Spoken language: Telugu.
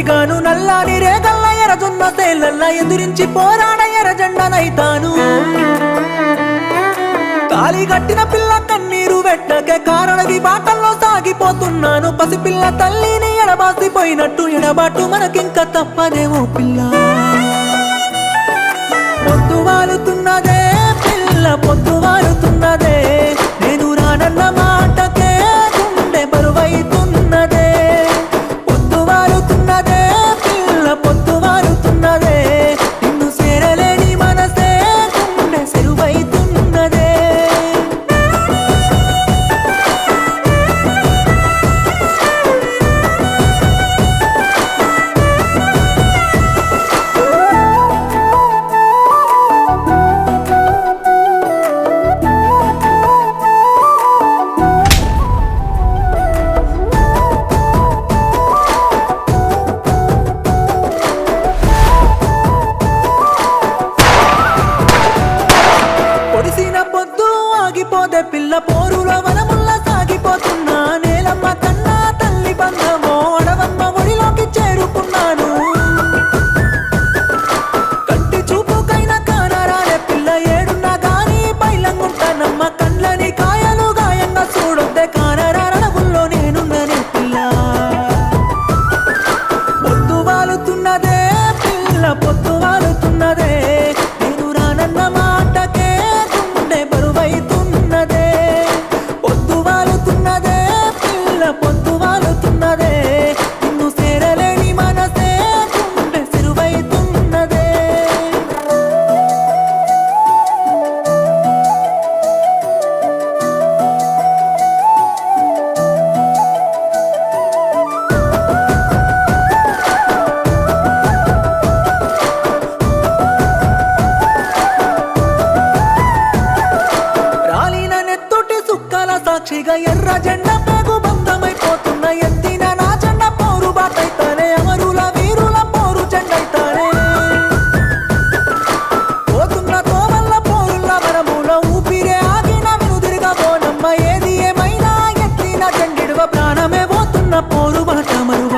గాను నల్లాని రేగల్ల ఎర్రజొన్న తేలల్ల ఎదురించి పోరాడ ఎర్రజెండనైతాను తాళి కట్టిన పిల్ల కన్నీరు వెట్టకే కారణవి బాటల్లో సాగిపోతున్నాను పసిపిల్ల తల్లిని ఎడబాసిపోయినట్టు ఎడబాటు మనకింక తప్పదేమో పిల్ల పొద్దు వాలుతున్నదే పిల్ల పొద్దు వాలుతున్నదే నేను రానన్న మాటకే గుండె బరువైతున్నదే పొద్దు వాలుతున్నదే పిల్ల పొద్దు వాలుతున్నదే నిన్ను చేరలేని మనసే గుండె సెరువైతున్నదే పొద్దు ఆగిపోదే పిల్ల పోరుల వనముల్ల సాగిపోతున్నా నేలమ్మ కన్నా తల్లి బంధమో అడవమ్మ ఒడిలోకి చేరుకున్నాను కంటి చూపుకైనా కానరాలే పిల్ల ఏడున్నా గాని బయలంగుంటానమ్మ కండ్లని కాయలు గాయంగా చూడొద్దే కానరాడవుల్లో నేనున్ననే పిల్ల పొద్దు వాలుతున్నదే పిల్ల పొద్దు వాలుతున్నదే నేను రానన్న మాటకే బరువైతున్నదే పొద్దు వాలుతున్నదే పిల్ల పొద్దు వాలుతున్నదే నిన్ను చేరలేని మనసే గుండె సిరువైతున్నదే రాలిన నెత్తుటి సుక్కల సాక్షిగా ఎర్ర జెండా పేగు బంధమైపోతున్న ఎత్తిన నా జెండా పోరు బాటైతానే అమరుల వీరుల పోరు జెండైతానే పోతున్న తోవల్ల పోరుల వరముల ఊపిరే ఆగిన వెనుదిరిగా పోనమ్మ ఏది ఏమైనా ఎత్తిన జెండిడువ ప్రాణమే పోతున్న పోరు బాట మరు